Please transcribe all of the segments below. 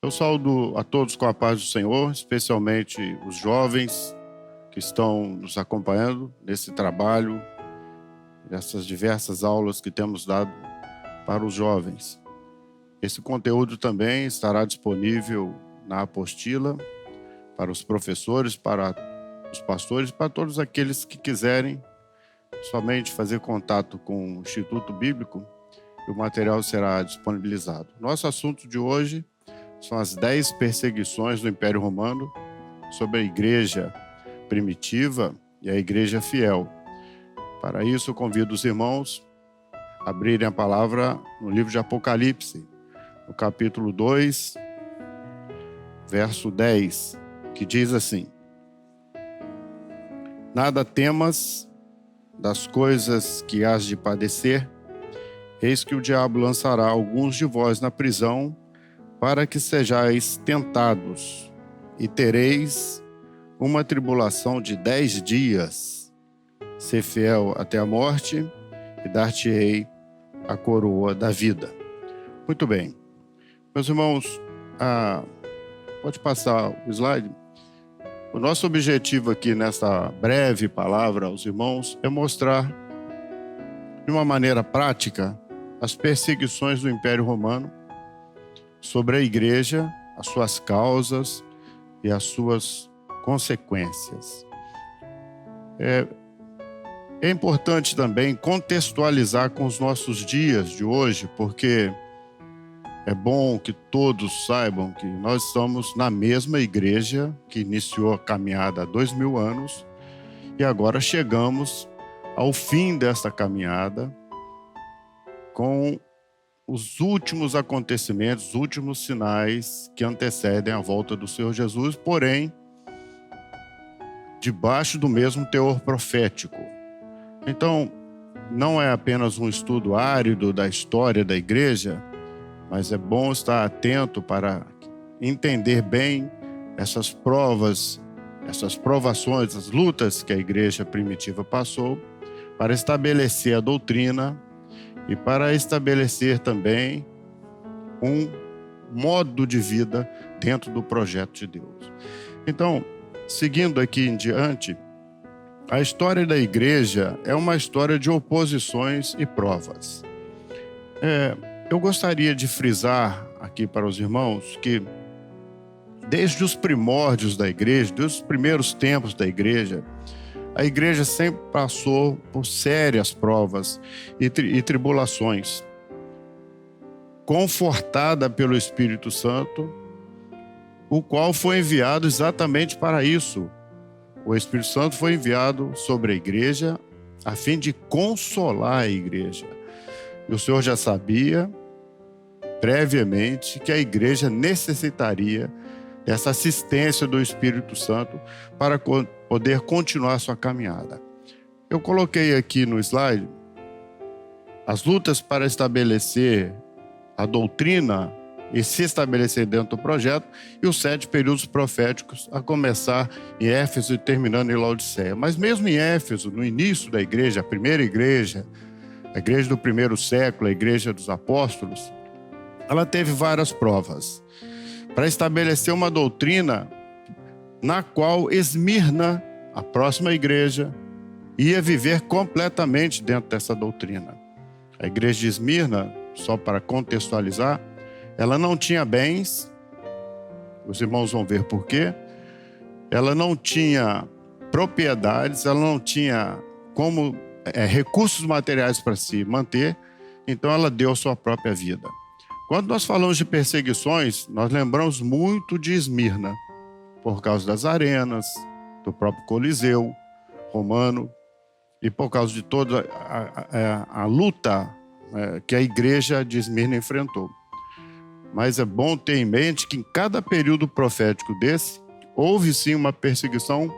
Eu saúdo a todos com a paz do Senhor, especialmente os jovens que estão nos acompanhando nesse trabalho, nessas diversas aulas que temos dado para os jovens. Esse conteúdo também estará disponível na apostila para os professores, para os pastores, para todos aqueles que quiserem somente fazer contato com o Instituto Bíblico, e o material será disponibilizado. Nosso assunto de hoje são as 10 perseguições do Império Romano sobre a igreja primitiva e a igreja fiel. Para isso, eu convido os irmãos a abrirem a palavra no livro de Apocalipse, no capítulo 2, verso 10, que diz assim: Nada temas das coisas que hás de padecer, eis que o diabo lançará alguns de vós na prisão, para que sejais tentados, e tereis uma tribulação de 10 dias. Ser fiel até a morte, e dar-te-ei a coroa da vida. Muito bem. Meus irmãos, pode passar o slide. O nosso objetivo aqui nessa breve palavra aos irmãos é mostrar de uma maneira prática as perseguições do Império Romano sobre a igreja, as suas causas e as suas consequências. É importante também contextualizar com os nossos dias de hoje, porque é bom que todos saibam que nós estamos na mesma igreja que iniciou a caminhada há 2000 anos e agora chegamos ao fim desta caminhada com os últimos acontecimentos, os últimos sinais que antecedem a volta do Senhor Jesus, porém, debaixo do mesmo teor profético. Então, não é apenas um estudo árido da história da igreja, mas é bom estar atento para entender bem essas provas, essas provações, as lutas que a igreja primitiva passou, para estabelecer a doutrina e para estabelecer também um modo de vida dentro do projeto de Deus. Então, seguindo aqui em diante, a história da igreja é uma história de oposições e provas. Eu gostaria de frisar aqui para os irmãos que desde os primórdios da igreja, desde os primeiros tempos da igreja, a igreja sempre passou por sérias provas e tribulações, confortada pelo Espírito Santo, o qual foi enviado exatamente para isso. O Espírito Santo foi enviado sobre a igreja a fim de consolar a igreja. E o Senhor já sabia previamente que a igreja necessitaria dessa assistência do Espírito Santo para poder continuar sua caminhada. Eu coloquei aqui no slide as lutas para estabelecer a doutrina e se estabelecer dentro do projeto e os 7 períodos proféticos, a começar em Éfeso e terminando em Laodiceia. Mas mesmo em Éfeso, no início da igreja, a primeira igreja, a igreja do primeiro século, a igreja dos apóstolos, ela teve várias provas para estabelecer uma doutrina na qual Esmirna, a próxima igreja, ia viver completamente dentro dessa doutrina. A igreja de Esmirna, só para contextualizar, ela não tinha bens, os irmãos vão ver por quê, ela não tinha propriedades, ela não tinha recursos materiais para se manter, então ela deu sua própria vida. Quando nós falamos de perseguições, nós lembramos muito de Esmirna, por causa das arenas, do próprio Coliseu romano, e por causa de toda a luta que a igreja de Esmirna enfrentou. Mas é bom ter em mente que em cada período profético desse, houve sim uma perseguição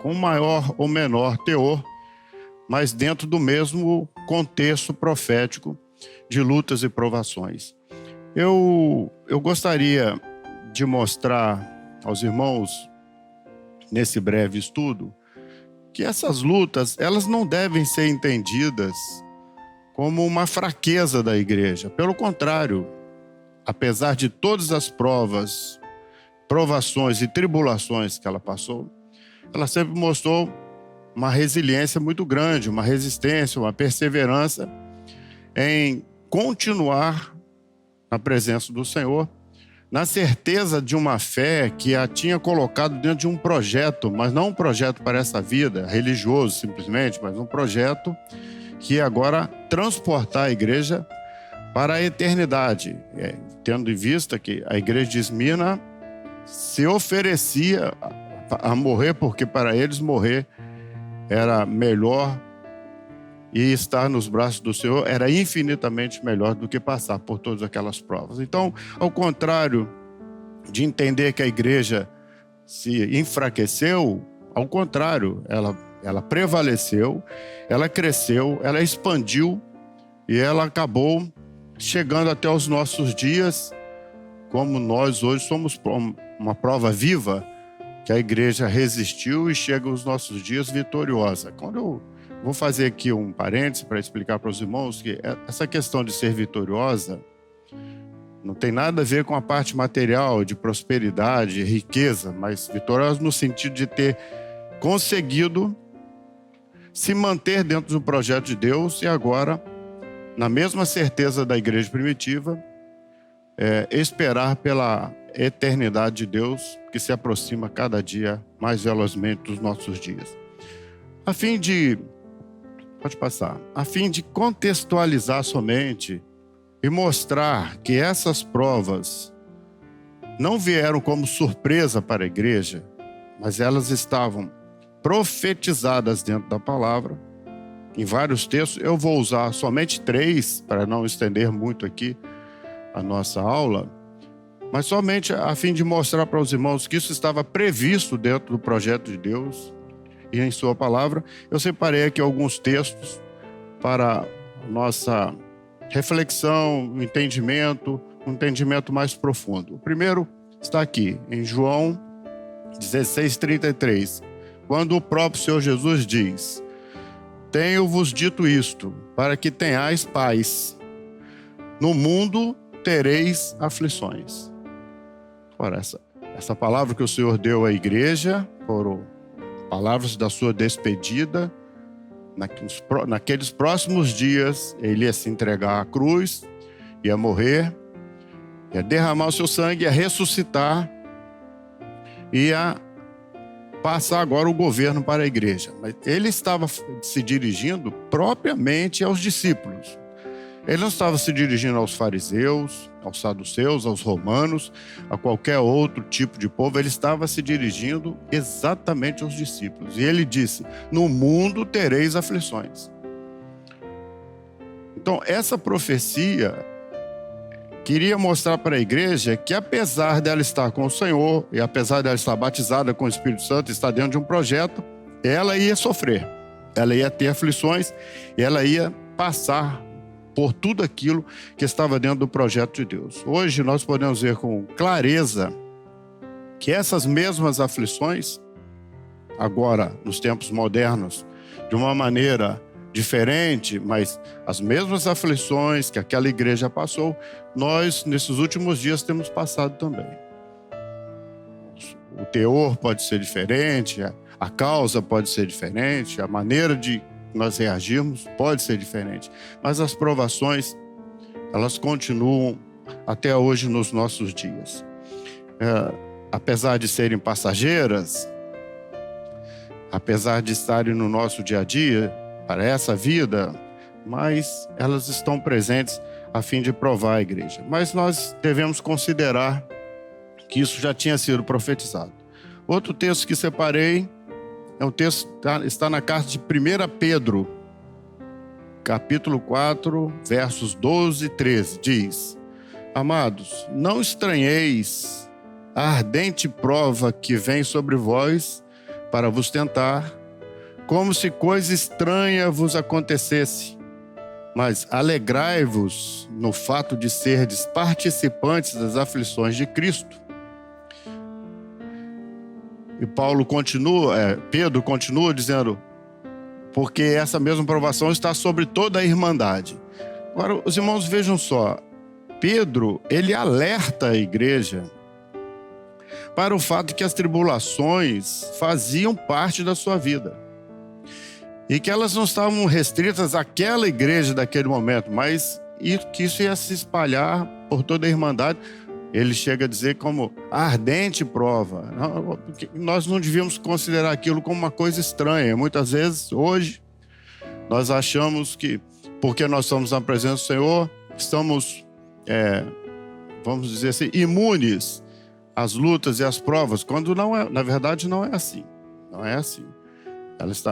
com maior ou menor teor, mas dentro do mesmo contexto profético de lutas e provações. Eu gostaria de mostrar aos irmãos, nesse breve estudo, que essas lutas, elas não devem ser entendidas como uma fraqueza da igreja. Pelo contrário, apesar de todas as provações e tribulações que ela passou, ela sempre mostrou uma resiliência muito grande, uma resistência, uma perseverança em continuar na presença do Senhor, na certeza de uma fé que a tinha colocado dentro de um projeto, mas não um projeto para essa vida, religioso simplesmente, mas um projeto que agora transportar a igreja para a eternidade, tendo em vista que a igreja de Esmirna se oferecia a morrer, porque para eles morrer era melhor, e estar nos braços do Senhor era infinitamente melhor do que passar por todas aquelas provas. Então, ao contrário de entender que a igreja se enfraqueceu, ao contrário, ela prevaleceu, ela cresceu, ela expandiu e ela acabou chegando até os nossos dias, como nós hoje somos uma prova viva que a igreja resistiu e chega aos nossos dias vitoriosa. Quando eu vou fazer aqui um parênteses para explicar para os irmãos que essa questão de ser vitoriosa não tem nada a ver com a parte material, de prosperidade, riqueza, mas vitoriosa no sentido de ter conseguido se manter dentro do projeto de Deus e agora, na mesma certeza da igreja primitiva, esperar pela eternidade de Deus que se aproxima cada dia mais velozmente dos nossos dias. A fim de contextualizar somente e mostrar que essas provas não vieram como surpresa para a igreja, mas elas estavam profetizadas dentro da palavra, em vários textos. Eu vou usar somente 3 para não estender muito aqui a nossa aula, mas somente a fim de mostrar para os irmãos que isso estava previsto dentro do projeto de Deus e em sua palavra. Eu separei aqui alguns textos para nossa reflexão, um entendimento mais profundo. O primeiro está aqui, em João 16:33, quando o próprio Senhor Jesus diz: tenho-vos dito isto, para que tenhais paz. No mundo tereis aflições. Ora, essa palavra que o Senhor deu à igreja, foram palavras da sua despedida. Naqueles próximos dias, ele ia se entregar à cruz, ia morrer, ia derramar o seu sangue, ia ressuscitar, ia passar agora o governo para a igreja. Mas ele estava se dirigindo propriamente aos discípulos. Ele não estava se dirigindo aos fariseus, aos saduceus, aos romanos, a qualquer outro tipo de povo. Ele estava se dirigindo exatamente aos discípulos. E ele disse: no mundo tereis aflições. Então, essa profecia queria mostrar para a igreja que, apesar dela estar com o Senhor, e apesar dela estar batizada com o Espírito Santo, estar dentro de um projeto, ela ia sofrer, ela ia ter aflições, e ela ia passar por tudo aquilo que estava dentro do projeto de Deus. Hoje nós podemos ver com clareza que essas mesmas aflições, agora nos tempos modernos, de uma maneira diferente, mas as mesmas aflições que aquela igreja passou, nós nesses últimos dias temos passado também. O teor pode ser diferente, a causa pode ser diferente, a maneira de nós reagirmos pode ser diferente, mas as provações, elas continuam até hoje nos nossos dias. Apesar de serem passageiras, apesar de estarem no nosso dia a dia, para essa vida, mas elas estão presentes a fim de provar a igreja. Mas nós devemos considerar que isso já tinha sido profetizado. Outro texto que separei é um texto que está na carta de 1 Pedro, capítulo 4, versos 12 e 13. Diz: amados, não estranheis a ardente prova que vem sobre vós para vos tentar, como se coisa estranha vos acontecesse. Mas alegrai-vos no fato de serdes participantes das aflições de Cristo. E Pedro continua dizendo, porque essa mesma provação está sobre toda a irmandade. Agora, os irmãos vejam só, Pedro, ele alerta a igreja para o fato de que as tribulações faziam parte da sua vida. E que elas não estavam restritas àquela igreja daquele momento, mas que isso ia se espalhar por toda a irmandade. Ele chega a dizer como ardente prova. Nós não devíamos considerar aquilo como uma coisa estranha. Muitas vezes, hoje, nós achamos que, porque nós estamos na presença do Senhor, estamos, vamos dizer assim, imunes às lutas e às provas, quando não é, na verdade não é assim. Não é assim.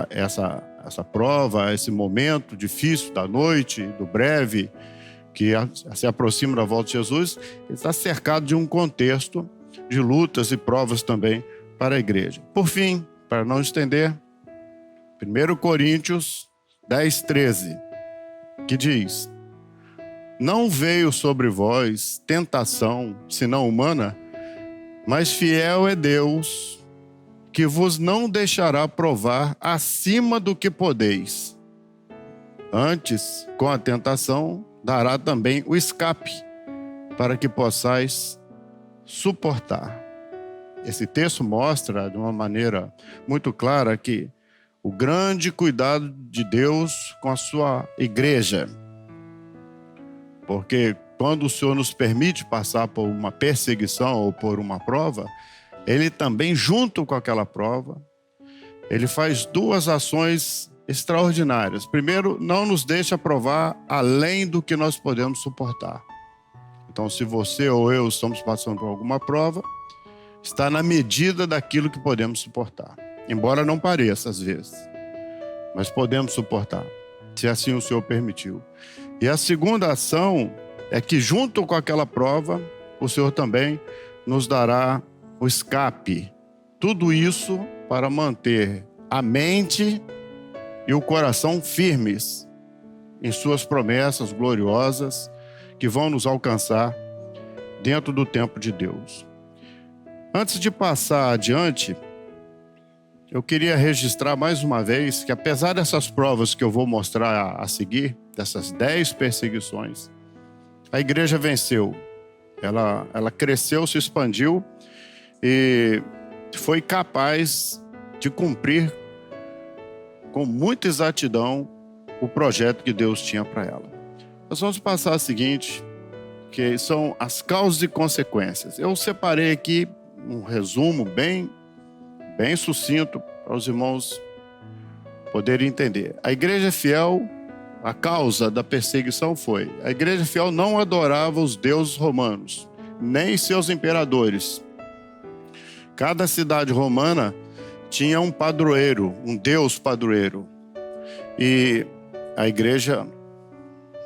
Essa prova, esse momento difícil da noite, do breve, que se aproxima da volta de Jesus, está cercado de um contexto de lutas e provas também para a igreja. Por fim, para não estender, 1 Coríntios 10:13, que diz: não veio sobre vós tentação, senão humana, mas fiel é Deus, que vos não deixará provar acima do que podeis. Antes, com a tentação, dará também o escape, para que possais suportar. Esse texto mostra de uma maneira muito clara que o grande cuidado de Deus com a sua igreja. Porque quando o Senhor nos permite passar por uma perseguição ou por uma prova, Ele também, junto com aquela prova, Ele faz duas ações extraordinárias. Primeiro, não nos deixa provar além do que nós podemos suportar. Então, se você ou eu estamos passando por alguma prova, está na medida daquilo que podemos suportar. Embora não pareça às vezes, mas podemos suportar, se assim o Senhor permitiu. E a segunda ação é que, junto com aquela prova, o Senhor também nos dará o escape. Tudo isso para manter a mente e o coração firmes em suas promessas gloriosas que vão nos alcançar dentro do tempo de Deus. Antes de passar adiante, eu queria registrar mais uma vez que, apesar dessas provas que eu vou mostrar a seguir, dessas 10 perseguições, a igreja venceu. Ela cresceu, se expandiu e foi capaz de cumprir com muita exatidão o projeto que Deus tinha para ela. Nós vamos passar a seguinte, que são as causas e consequências. Eu separei aqui um resumo bem sucinto para os irmãos poderem entender. A igreja fiel, a causa da perseguição foi: a igreja fiel não adorava os deuses romanos, nem seus imperadores. Cada cidade romana tinha um padroeiro, um deus padroeiro. E a igreja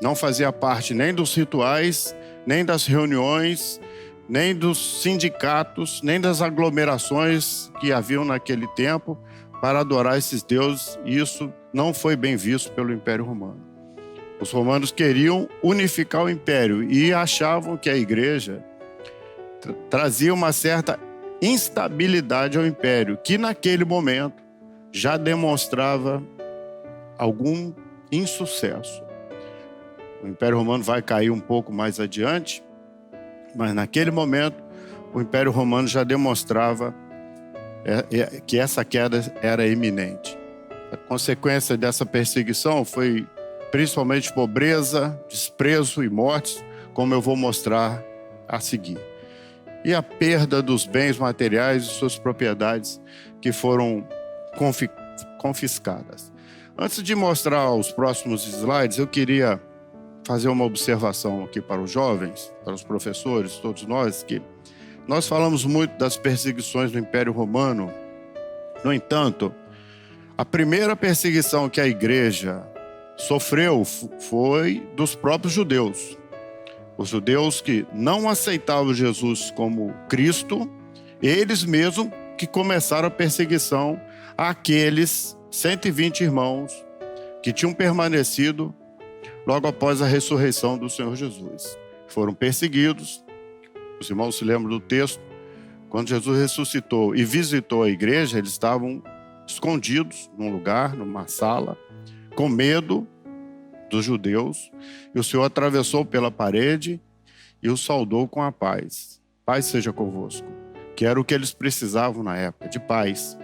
não fazia parte nem dos rituais, nem das reuniões, nem dos sindicatos, nem das aglomerações que haviam naquele tempo para adorar esses deuses. E isso não foi bem visto pelo Império Romano. Os romanos queriam unificar o império e achavam que a igreja trazia uma certa instabilidade ao império, que naquele momento já demonstrava algum insucesso. O Império Romano vai cair um pouco mais adiante, mas naquele momento o Império Romano já demonstrava que essa queda era iminente. A consequência dessa perseguição foi principalmente pobreza, desprezo e mortes, como eu vou mostrar a seguir. E a perda dos bens materiais e suas propriedades que foram confiscadas. Antes de mostrar os próximos slides, eu queria fazer uma observação aqui para os jovens, para os professores, todos nós, que nós falamos muito das perseguições do Império Romano. No entanto, a primeira perseguição que a igreja sofreu foi dos próprios judeus. Os judeus que não aceitavam Jesus como Cristo, eles mesmos que começaram a perseguição àqueles 120 irmãos que tinham permanecido logo após a ressurreição do Senhor Jesus. Foram perseguidos. Os irmãos se lembram do texto. Quando Jesus ressuscitou e visitou a igreja, eles estavam escondidos num lugar, numa sala, com medo dos judeus, e o Senhor atravessou pela parede e os saudou com a paz. Paz seja convosco. Que era o que eles precisavam na época, de paz.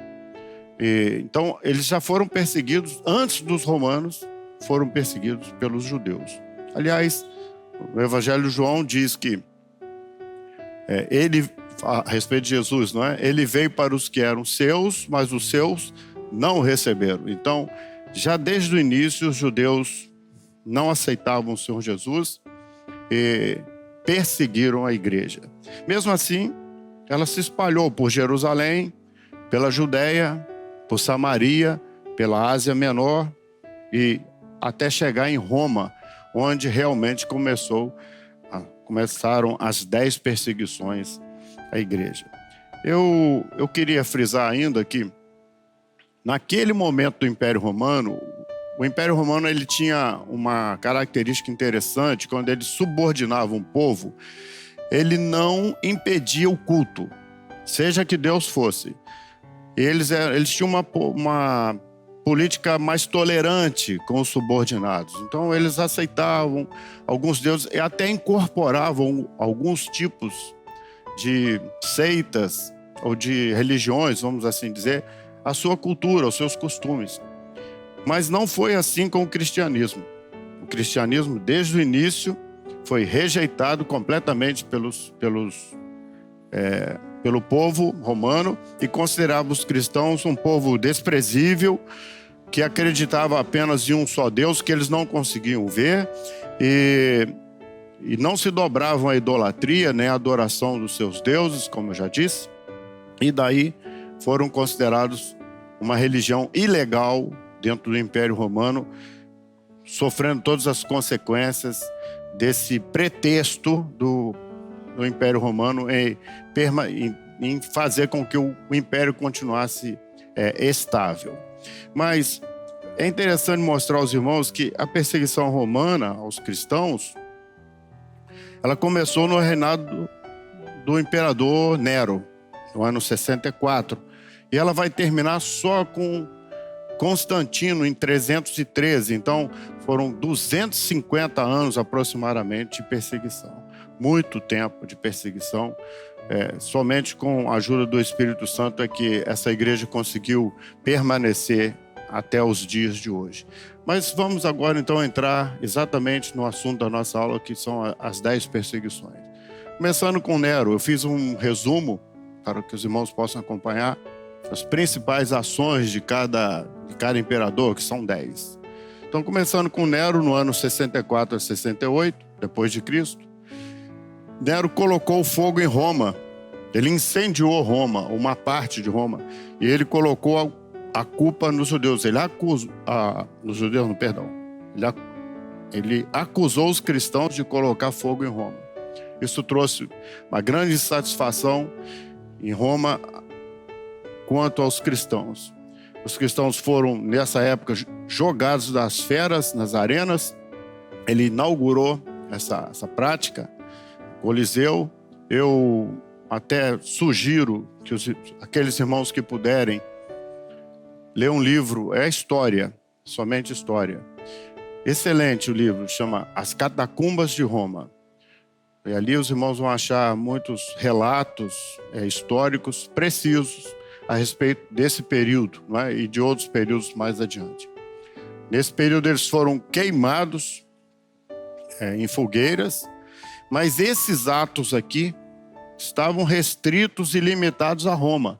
Então, eles já foram perseguidos, antes dos romanos, foram perseguidos pelos judeus. Aliás, o Evangelho de João diz que ele, a respeito de Jesus, não é? Ele veio para os que eram seus, mas os seus não o receberam. Então, já desde o início, os judeus não aceitavam o Senhor Jesus e perseguiram a igreja. Mesmo assim, ela se espalhou por Jerusalém, pela Judéia, por Samaria, pela Ásia Menor e até chegar em Roma, onde realmente começaram as 10 perseguições à igreja. Eu queria frisar ainda que, naquele momento do Império Romano, o Império Romano ele tinha uma característica interessante. Quando ele subordinava um povo, ele não impedia o culto, seja que Deus fosse. Eles tinham uma política mais tolerante com os subordinados. Então, eles aceitavam alguns deuses e até incorporavam alguns tipos de seitas ou de religiões, vamos assim dizer, à sua cultura, aos seus costumes. Mas não foi assim com o cristianismo. O cristianismo, desde o início, foi rejeitado completamente pelo povo romano e considerava os cristãos um povo desprezível, que acreditava apenas em um só Deus, que eles não conseguiam ver e não se dobravam à idolatria, nem à adoração dos seus deuses, como eu já disse, e daí foram considerados uma religião ilegal dentro do Império Romano, sofrendo todas as consequências desse pretexto do Império Romano em fazer com que o Império continuasse estável. Mas é interessante mostrar aos irmãos que a perseguição romana aos cristãos, ela começou no reinado do imperador Nero, no ano 64, e ela vai terminar só com Constantino em 313. Então foram 250 anos aproximadamente de perseguição. Muito tempo de perseguição. Somente com a ajuda do Espírito Santo é que essa igreja conseguiu permanecer até os dias de hoje. Mas vamos agora então entrar exatamente no assunto da nossa aula, que são as 10 perseguições. Começando com Nero, eu fiz um resumo para que os irmãos possam acompanhar as principais ações de cada imperador, que são 10. Então, começando com Nero, no ano 64 a 68, depois de Cristo, Nero colocou fogo em Roma. Ele incendiou Roma, uma parte de Roma, e ele colocou a culpa nos judeus. Ele acusou os cristãos de colocar fogo em Roma. Isso trouxe uma grande insatisfação em Roma quanto aos cristãos. Os cristãos foram, nessa época, jogados das feras nas arenas. Ele inaugurou essa prática, Coliseu. Eu até sugiro que aqueles irmãos que puderem ler um livro, é história, somente história. Excelente o livro, chama As Catacumbas de Roma. E ali os irmãos vão achar muitos relatos históricos precisos a respeito desse período, não é? E de outros períodos mais adiante. Nesse período eles foram queimados em fogueiras, mas esses atos aqui estavam restritos e limitados a Roma.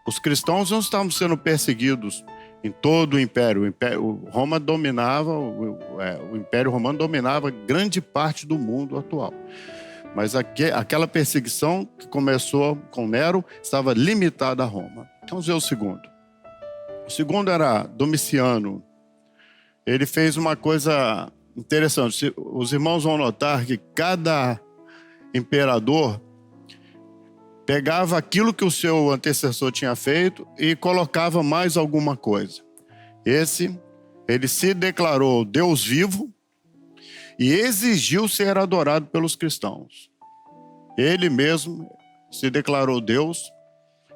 Os cristãos não estavam sendo perseguidos em todo o Império. O Império Romano dominava grande parte do mundo atual. Mas aquela perseguição que começou com Nero estava limitada a Roma. Vamos ver o segundo. O segundo era Domiciano. Ele fez uma coisa interessante. Os irmãos vão notar que cada imperador pegava aquilo que o seu antecessor tinha feito e colocava mais alguma coisa. Ele se declarou Deus vivo e exigiu ser adorado pelos cristãos. Ele mesmo se declarou Deus,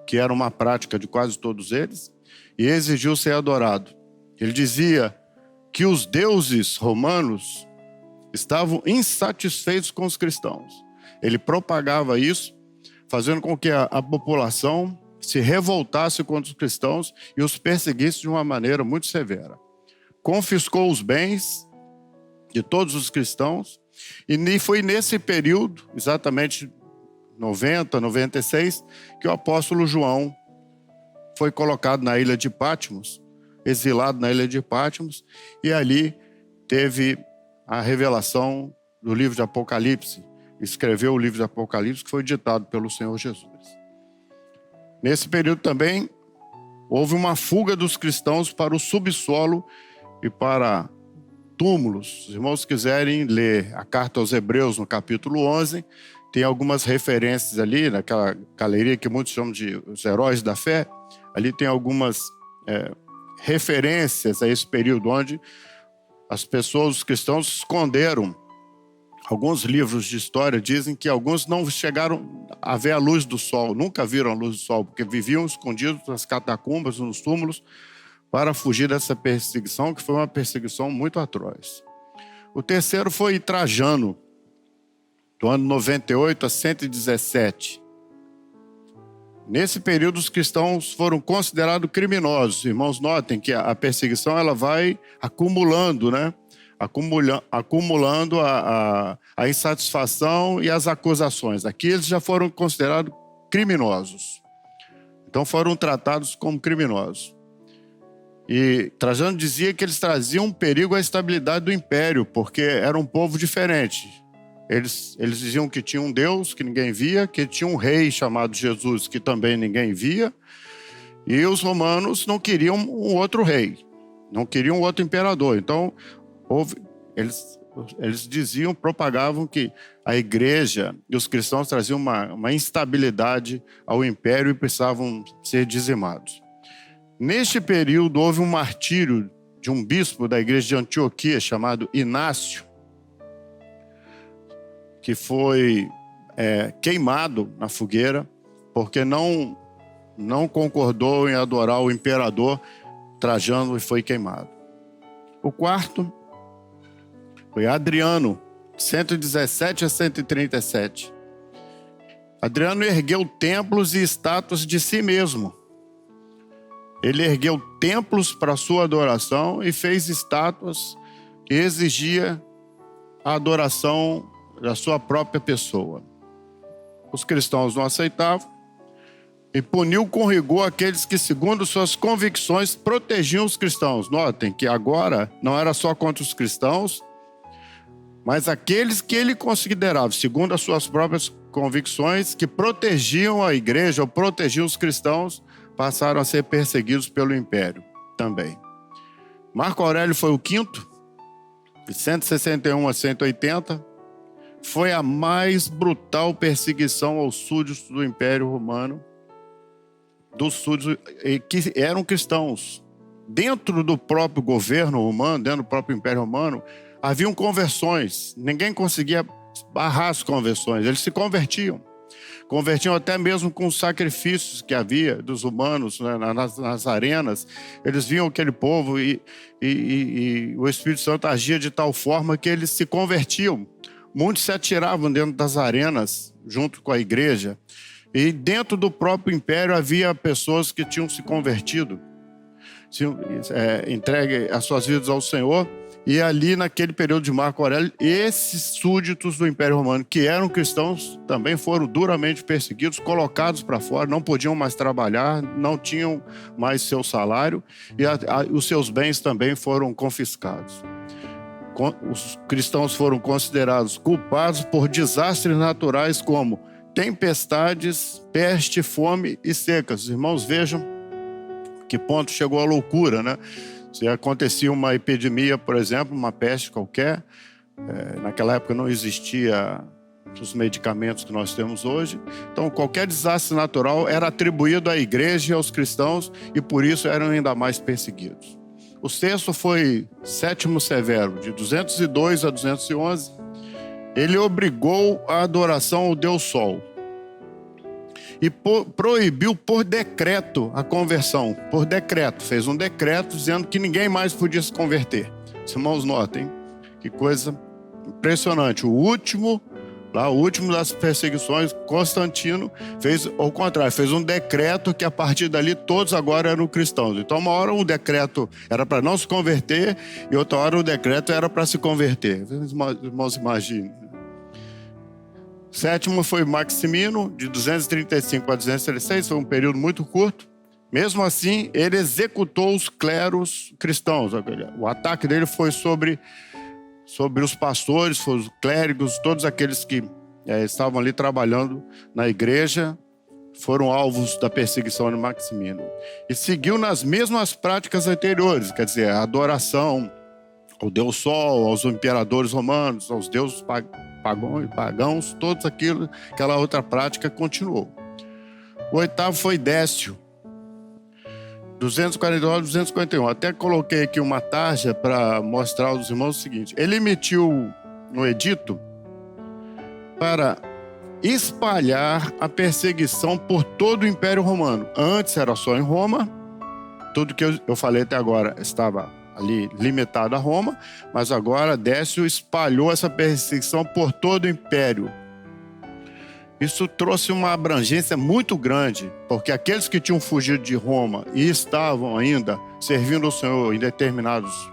que era uma prática de quase todos eles, e exigiu ser adorado. Ele dizia que os deuses romanos estavam insatisfeitos com os cristãos. Ele propagava isso, fazendo com que a população se revoltasse contra os cristãos e os perseguisse de uma maneira muito severa. Confiscou os bens de todos os cristãos, e foi nesse período, exatamente 90, 96, que o apóstolo João foi colocado na ilha de Patmos, exilado na ilha de Patmos, e ali teve a revelação do livro de Apocalipse. Escreveu o livro de Apocalipse, que foi ditado pelo Senhor Jesus. Nesse período também, houve uma fuga dos cristãos para o subsolo e para túmulos. Os irmãos quiserem ler a carta aos Hebreus, no capítulo 11, tem algumas referências ali, naquela galeria que muitos chamam de os heróis da fé. Ali tem algumas referências a esse período, onde as pessoas, os cristãos, se esconderam. Alguns livros de história dizem que alguns não chegaram a ver a luz do sol, nunca viram a luz do sol, porque viviam escondidos nas catacumbas, nos túmulos, para fugir dessa perseguição, que foi uma perseguição muito atroz. O terceiro foi Trajano, do ano 98 a 117. Nesse período, os cristãos foram considerados criminosos. Irmãos, notem que a perseguição ela vai acumulando, né? Acumulando a insatisfação e as acusações. Aqui eles já foram considerados criminosos. Então foram tratados como criminosos. E Trajano dizia que eles traziam um perigo à estabilidade do império, porque era um povo diferente. Eles diziam que tinha um Deus que ninguém via, que tinha um rei chamado Jesus que também ninguém via, e os romanos não queriam um outro rei, não queriam um outro imperador. Então, eles diziam, propagavam que a igreja e os cristãos traziam uma instabilidade ao império e precisavam ser dizimados. Neste período, houve um martírio de um bispo da igreja de Antioquia, chamado Inácio, que foi queimado na fogueira, porque não concordou em adorar o imperador Trajano e foi queimado. O quarto foi Adriano, 117 a 137. Adriano ergueu templos e estátuas de si mesmo. Ele ergueu templos para sua adoração e fez estátuas que exigia a adoração da sua própria pessoa. Os cristãos não aceitavam e puniu com rigor aqueles que, segundo suas convicções, protegiam os cristãos. Notem que agora não era só contra os cristãos, mas aqueles que ele considerava, segundo as suas próprias convicções, que protegiam a igreja ou protegiam os cristãos, passaram a ser perseguidos pelo império também. Marco Aurélio foi o quinto, de 161 a 180, foi a mais brutal perseguição aos súditos do Império Romano, dos súditos que eram cristãos. Dentro do próprio governo romano, dentro do próprio Império Romano, haviam conversões. Ninguém conseguia barrar as conversões, eles se convertiam. Convertiam até mesmo com os sacrifícios que havia dos humanos, né, nas arenas. Eles viam aquele povo e o Espírito Santo agia de tal forma que eles se convertiam. Muitos se atiravam dentro das arenas, junto com a igreja. E dentro do próprio império havia pessoas que tinham se convertido, entregue as suas vidas ao Senhor. E ali, naquele período de Marco Aurélio, esses súditos do Império Romano, que eram cristãos, também foram duramente perseguidos, colocados para fora, não podiam mais trabalhar, não tinham mais seu salário, e os seus bens também foram confiscados. Os cristãos foram considerados culpados por desastres naturais como tempestades, peste, fome e secas. Os irmãos, vejam que ponto chegou a loucura, né? Se acontecia uma epidemia, por exemplo, uma peste qualquer, naquela época não existia os medicamentos que nós temos hoje. Então, qualquer desastre natural era atribuído à igreja e aos cristãos, e por isso eram ainda mais perseguidos. O sexto foi Sétimo Severo, de 202 a 211. Ele obrigou a adoração ao Deus Sol e proibiu por decreto a conversão. Por decreto, fez um decreto dizendo que ninguém mais podia se converter. Os irmãos notem que coisa impressionante. O último das perseguições, Constantino fez ao contrário, fez um decreto que a partir dali todos agora eram cristãos. Então uma hora um decreto era para não se converter e outra hora o decreto era para se converter. Os irmãos imaginem. O sétimo foi Maximino, de 235 a 236, foi um período muito curto. Mesmo assim, ele executou os cleros cristãos. O ataque dele foi sobre os pastores, os clérigos, todos aqueles que estavam ali trabalhando na igreja, foram alvos da perseguição de Maximino. E seguiu nas mesmas práticas anteriores, quer dizer, a adoração ao Deus Sol, aos imperadores romanos, aos deuses pagãos, todos aquela outra prática continuou. O oitavo foi Décio, 249, 251. Até coloquei aqui uma tarja para mostrar aos irmãos o seguinte. Ele emitiu um edito para espalhar a perseguição por todo o Império Romano. Antes era só em Roma. Tudo que eu falei até agora estava ali limitado a Roma. Mas agora Décio espalhou essa perseguição por todo o Império. Isso trouxe uma abrangência muito grande, porque aqueles que tinham fugido de Roma e estavam ainda servindo o Senhor em determinados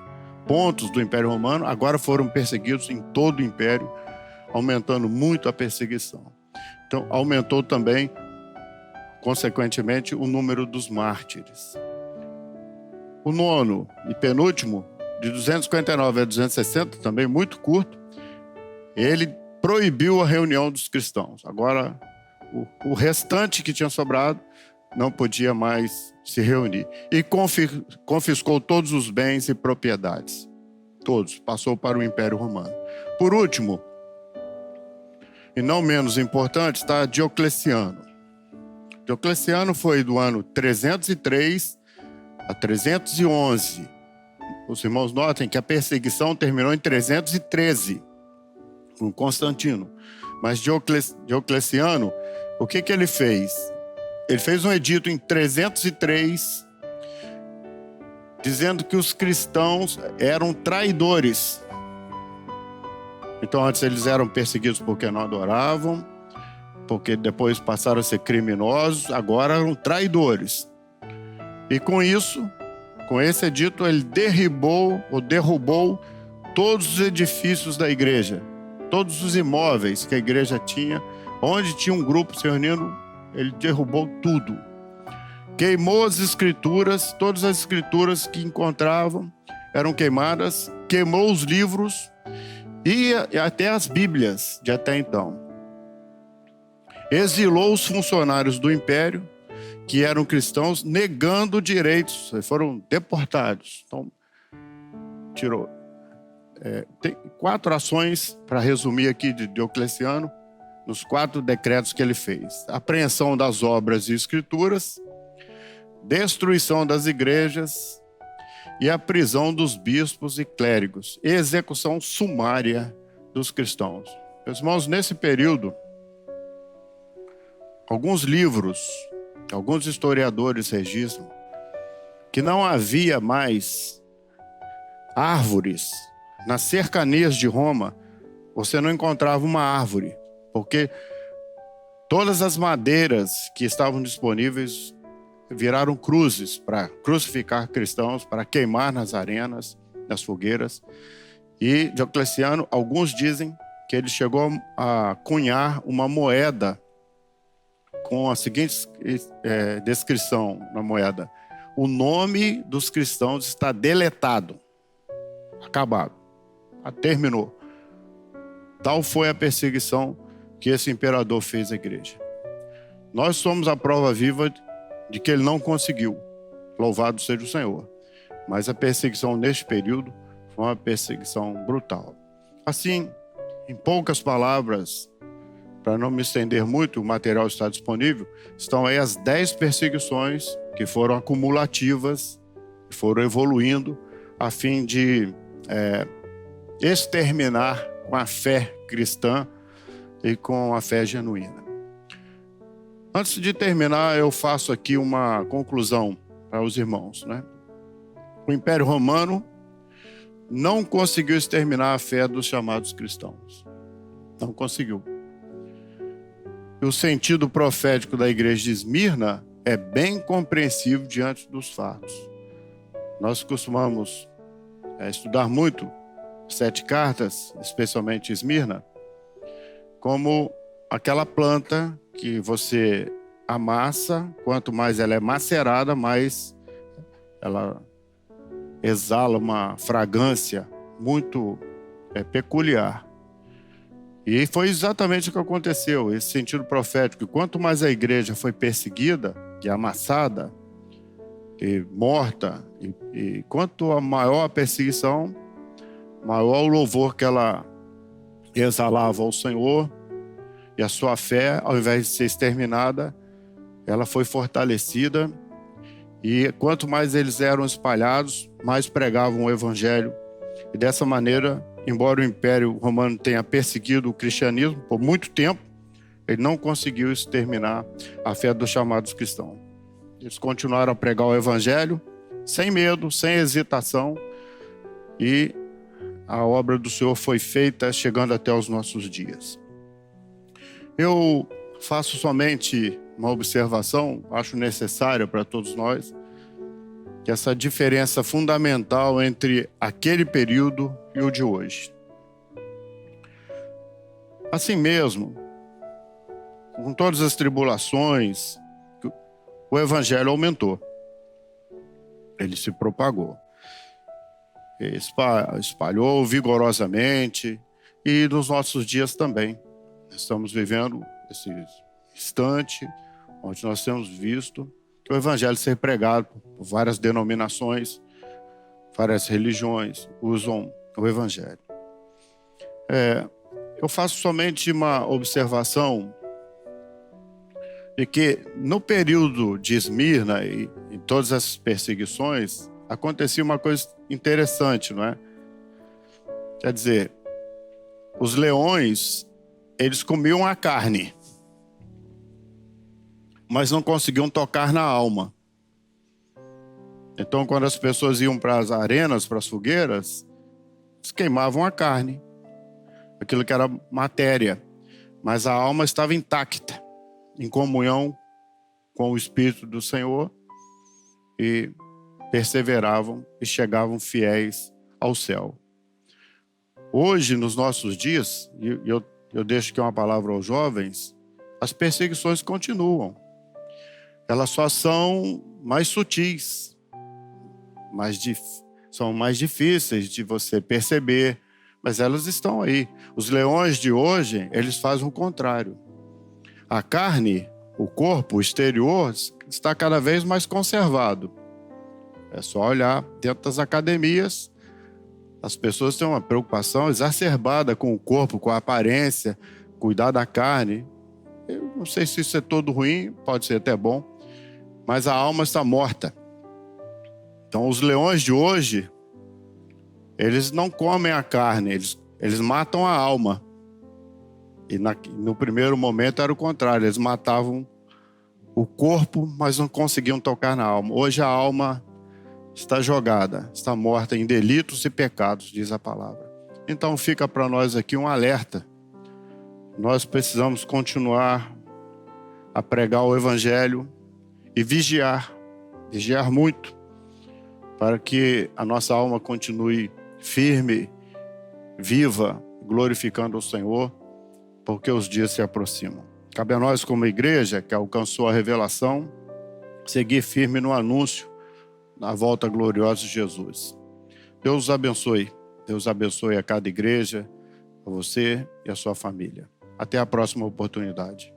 pontos do Império Romano, agora foram perseguidos em todo o Império, aumentando muito a perseguição. Então, aumentou também, consequentemente, o número dos mártires. O nono e penúltimo, de 259 a 260, também muito curto, ele proibiu a reunião dos cristãos. Agora, o restante que tinha sobrado não podia mais se reunir. E confiscou todos os bens e propriedades. Todos. Passou para o Império Romano. Por último, e não menos importante, está Diocleciano. Diocleciano foi do ano 303 a 311. Os irmãos notem que a perseguição terminou em 313. Com Constantino. Mas Diocleciano, o que ele fez? Ele fez um edito em 303, dizendo que os cristãos eram traidores. Então, antes eles eram perseguidos porque não adoravam, porque depois passaram a ser criminosos, agora eram traidores. E com isso, com esse edito, ele derrubou todos os edifícios da igreja. Todos os imóveis que a igreja tinha, onde tinha um grupo se reunindo, ele derrubou tudo. Queimou as escrituras, todas as escrituras que encontravam eram queimadas, queimou os livros e até as Bíblias de até então. Exilou os funcionários do império, que eram cristãos, negando direitos, foram deportados. Então, tirou. Tem 4 ações, para resumir aqui, de Diocleciano, nos 4 decretos que ele fez. Apreensão das obras e escrituras, destruição das igrejas e a prisão dos bispos e clérigos, e execução sumária dos cristãos. Meus irmãos, nesse período, alguns livros, alguns historiadores registram que não havia mais árvores. Nas cercanias de Roma, você não encontrava uma árvore, porque todas as madeiras que estavam disponíveis viraram cruzes para crucificar cristãos, para queimar nas arenas, nas fogueiras. E Diocleciano, alguns dizem que ele chegou a cunhar uma moeda com a seguinte descrição na moeda: o nome dos cristãos está deletado, acabado. Terminou. Tal foi a perseguição que esse imperador fez à igreja. Nós somos a prova viva de que ele não conseguiu. Louvado seja o Senhor. Mas a perseguição neste período foi uma perseguição brutal. Assim, em poucas palavras, para não me estender muito, o material está disponível, estão aí as 10 perseguições que foram acumulativas, que foram evoluindo, a fim de exterminar com a fé cristã e com a fé genuína. Antes de terminar, eu faço aqui uma conclusão para os irmãos, né? O Império Romano não conseguiu exterminar a fé dos chamados cristãos. Não conseguiu. E o sentido profético da igreja de Esmirna é bem compreensível diante dos fatos. Nós costumamos estudar muito 7 cartas, especialmente Esmirna, como aquela planta que você amassa, quanto mais ela é macerada, mais ela exala uma fragrância muito peculiar. E foi exatamente o que aconteceu, esse sentido profético. Quanto mais a igreja foi perseguida e amassada e morta, e quanto maior a perseguição, maior o louvor que ela exalava ao Senhor, e a sua fé, ao invés de ser exterminada, ela foi fortalecida. E quanto mais eles eram espalhados, mais pregavam o evangelho. E dessa maneira, embora o Império Romano tenha perseguido o cristianismo por muito tempo, ele não conseguiu exterminar a fé dos chamados cristãos. Eles continuaram a pregar o evangelho sem medo, sem hesitação, e a obra do Senhor foi feita, chegando até os nossos dias. Eu faço somente uma observação, acho necessária para todos nós, que essa diferença fundamental entre aquele período e o de hoje. Assim mesmo, com todas as tribulações, o evangelho aumentou. Ele se propagou. Espalhou vigorosamente, e nos nossos dias também. Estamos vivendo esse instante onde nós temos visto que o evangelho ser pregado por várias denominações, várias religiões usam o evangelho. Eu faço somente uma observação de que no período de Esmirna e em todas essas perseguições acontecia uma coisa interessante, não é? Quer dizer, os leões, eles comiam a carne, mas não conseguiam tocar na alma. Então, quando as pessoas iam para as arenas, para as fogueiras, eles queimavam a carne, aquilo que era matéria, mas a alma estava intacta, em comunhão com o Espírito do Senhor, e perseveravam e chegavam fiéis ao céu. Hoje, nos nossos dias, e eu deixo aqui uma palavra aos jovens, as perseguições continuam. Elas só são mais sutis, são mais difíceis de você perceber, mas elas estão aí. Os leões de hoje, eles fazem o contrário. A carne, o corpo, o exterior, está cada vez mais conservado. É só olhar dentro das academias, as pessoas têm uma preocupação exacerbada com o corpo, com a aparência, cuidar da carne. Eu não sei se isso é todo ruim, pode ser até bom, mas a alma está morta. Então, os leões de hoje, eles não comem a carne, eles matam a alma. E no primeiro momento era o contrário, eles matavam o corpo, mas não conseguiam tocar na alma. Hoje a alma está jogada, está morta em delitos e pecados, diz a palavra. Então fica para nós aqui um alerta. Nós precisamos continuar a pregar o evangelho e vigiar muito, para que a nossa alma continue firme, viva, glorificando o Senhor, porque os dias se aproximam. Cabe a nós, como igreja que alcançou a revelação, seguir firme no anúncio da volta gloriosa de Jesus. Deus os abençoe. Deus abençoe a cada igreja, a você e a sua família. Até a próxima oportunidade.